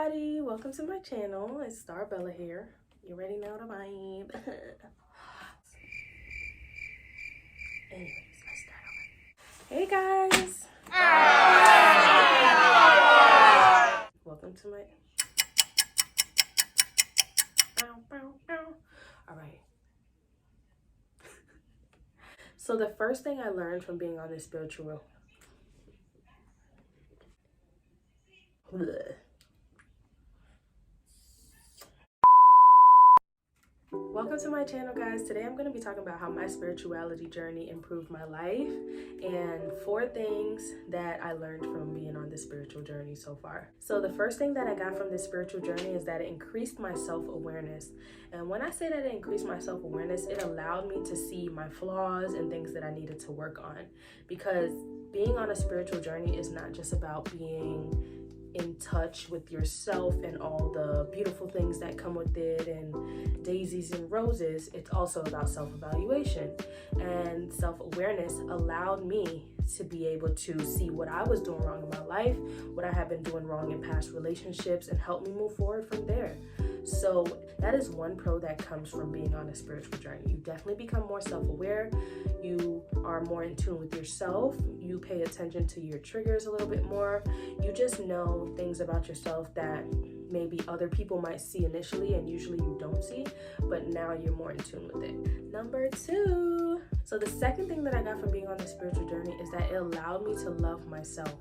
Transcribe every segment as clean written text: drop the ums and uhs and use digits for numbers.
everybody, welcome to my channel. It's 𝒮𝓉𝒶𝓇 here. You already know the vibe. Anyways, let's start over. Hey guys. Welcome to my all right. So the first thing I learned from being on this spiritual Welcome to my channel, guys. Today I'm going to be talking about how my spirituality journey improved my life and 4 things that I learned from being on this spiritual journey so far. So the first thing that I got from this spiritual journey is that it increased my self-awareness. And when I say that it increased my self-awareness, it allowed me to see my flaws and things that I needed to work on. Because being on a spiritual journey is not just about being in touch with yourself and all the beautiful things that come with it and daisies and roses. It's also about self-evaluation, and self-awareness allowed me to be able to see what I was doing wrong in my life, what I have been doing wrong in past relationships, and help me move forward from there. So that is one pro that comes from being on a spiritual journey. You definitely become more self-aware. You are more in tune with yourself. You pay attention to your triggers a little bit more. You just know things about yourself that maybe other people might see initially and usually you don't see, but now you're more in tune with it. Number 2. So the second thing that I got from being on the spiritual journey is that it allowed me to love myself.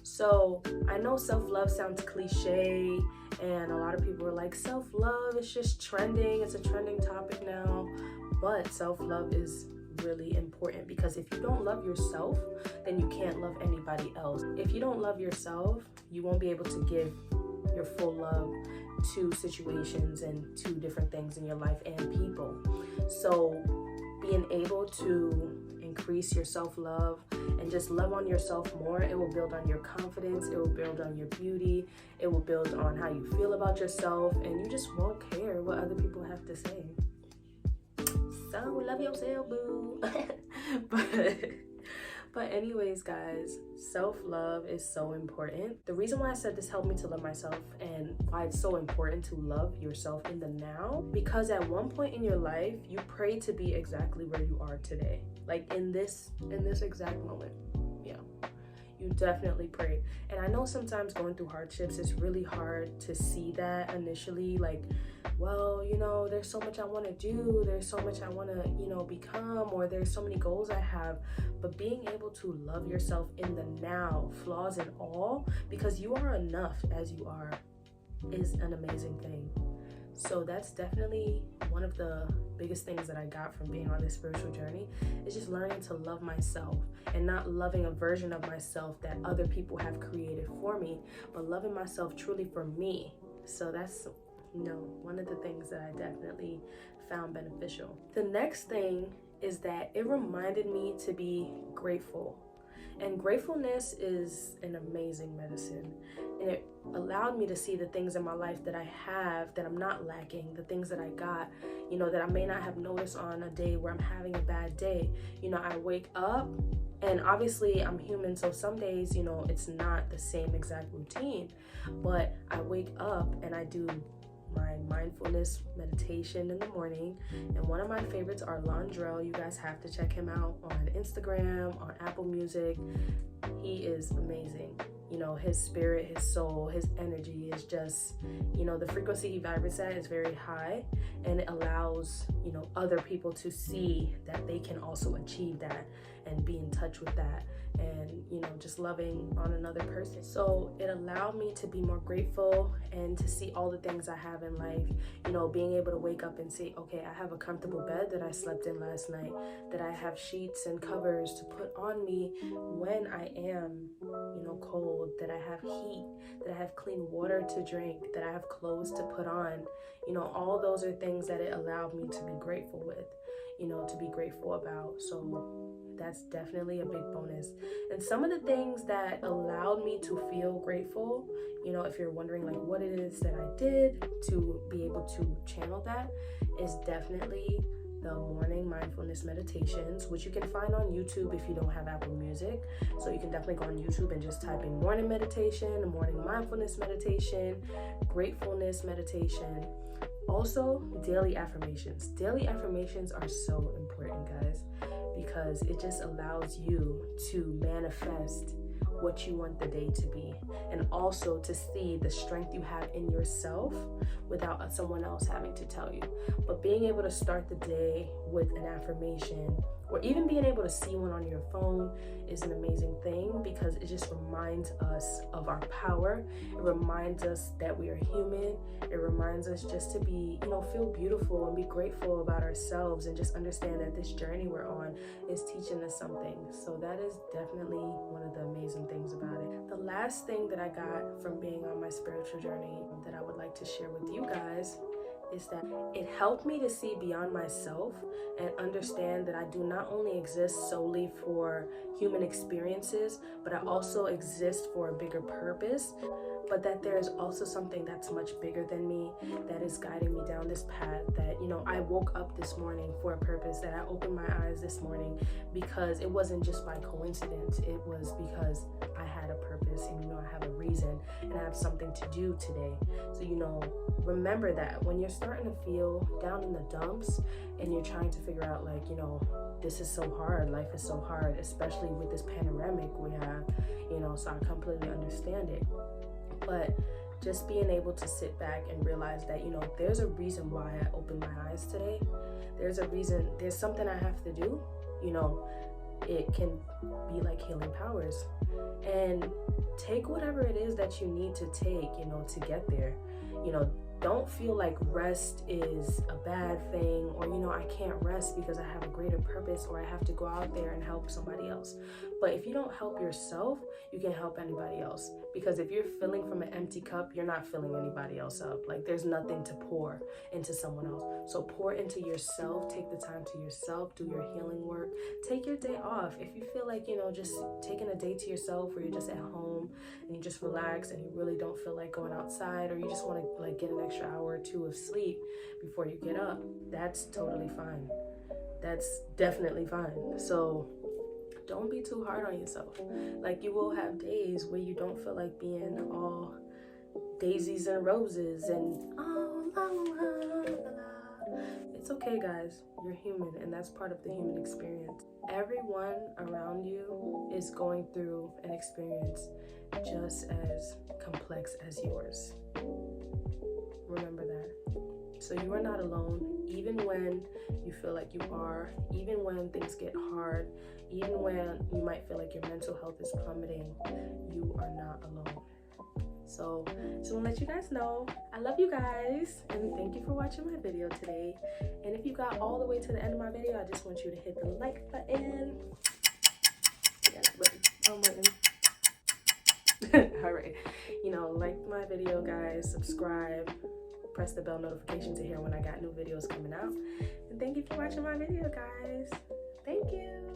So I know self-love sounds cliche, and a lot of people are like, self-love is just trending. It's a trending topic now. But self-love is really important, because if you don't love yourself, then you can't love anybody else. If you don't love yourself, you won't be able to give your full love to situations and to different things in your life and people. So being able to increase your self-love and just love on yourself more, it will build on your confidence, it will build on your beauty, it will build on how you feel about yourself, and you just won't care what other people have to say. So love yourself, boo. But anyways, guys, self-love is so important. The reason why I said this helped me to love myself and why it's so important to love yourself in the now, because at one point in your life, you pray to be exactly where you are today. Like in this exact moment. Yeah. You definitely pray. And I know sometimes going through hardships, it's really hard to see that initially, like, well, you know, there's so much I want to do, there's so much I want to, you know, become, or there's so many goals I have. But being able to love yourself in the now, flaws and all, because you are enough as you are, is an amazing thing. So that's definitely one of the biggest things that I got from being on this spiritual journey, is just learning to love myself and not loving a version of myself that other people have created for me, but loving myself truly for me. So that's, you know, one of the things that I definitely found beneficial. The next thing is that it reminded me to be grateful. And gratefulness is an amazing medicine. And it allowed me to see the things in my life that I have that I'm not lacking, the things that I got, you know, that I may not have noticed on a day where I'm having a bad day. You know, I wake up, and obviously I'm human, so some days, you know, it's not the same exact routine, but I wake up and I do my mindfulness meditation in the morning, and one of my favorites are 𝒮𝓿. You guys have to check him out on Instagram, on Apple Music. He is amazing. You know, his spirit, his soul, his energy is just, you know, the frequency he vibrates at is very high, and it allows, you know, other people to see that they can also achieve that and be in touch with that, and, you know, just loving on another person. So it allowed me to be more grateful and to see all the things I have in life. You know, being able to wake up and say, okay, I have a comfortable bed that I slept in last night, that I have sheets and covers to put on me when I am, you know, cold, that I have heat, that I have clean water to drink, that I have clothes to put on. You know, all those are things that it allowed me to be grateful with, you know, to be grateful about. So that's definitely a big bonus. And some of the things that allowed me to feel grateful, you know, if you're wondering like what it is that I did to be able to channel that, is definitely the morning mindfulness meditations, which you can find on YouTube if you don't have Apple Music. So you can definitely go on YouTube and just type in morning meditation, morning mindfulness meditation, gratefulness meditation. Also, daily affirmations. Daily affirmations are so important, guys, because it just allows you to manifest what you want the day to be, and also to see the strength you have in yourself without someone else having to tell you. But being able to start the day with an affirmation, or even being able to see one on your phone, is an amazing thing, because it just reminds us of our power. It reminds us that we are human. It reminds us just to be, feel beautiful and be grateful about ourselves, and just understand that this journey we're on is teaching us something. So that is definitely one of the amazing things about it. The last thing that I got from being on my spiritual journey that I would like to share with you guys is that it helped me to see beyond myself and understand that I do not only exist solely for human experiences, but I also exist for a bigger purpose, but that there's also something that's much bigger than me that is guiding me down this path. That, I woke up this morning for a purpose, that I opened my eyes this morning because it wasn't just by coincidence. It was because I had a purpose, and I have a reason, and I have something to do today. So remember that when you're starting to feel down in the dumps and you're trying to figure out, this is so hard, life is so hard, especially with this panoramic we have, so I completely understand it. But just being able to sit back and realize that, there's a reason why I opened my eyes today. There's a reason, there's something I have to do. It can be like healing powers. And take whatever it is that you need to take, to get there. Don't feel like rest is a bad thing, or, I can't rest because I have a greater purpose, or I have to go out there and help somebody else. But if you don't help yourself, you can help anybody else. Because if you're filling from an empty cup, you're not filling anybody else up. There's nothing to pour into someone else. So pour into yourself, take the time to yourself, do your healing work, take your day off. If you feel like, just taking a day to yourself, where you're just at home and you just relax and you really don't feel like going outside, or you just want to get an extra hour or two of sleep before you get up, that's totally fine. That's definitely fine. So don't be too hard on yourself. You will have days where you don't feel like being all daisies and roses and it's okay, guys. You're human, and that's part of the human experience. Everyone around you is going through an experience just as complex as yours. Remember that. So you are not alone, even when you feel like you are, even when things get hard, even when you might feel like your mental health is plummeting, you are not alone. So just want to let you guys know, I love you guys, and thank you for watching my video today. And if you got all the way to the end of my video, I just want you to hit the like button. All right, like my video, guys, subscribe, press the bell notification to hear when I got new videos coming out. And thank you for watching my video, guys. Thank you.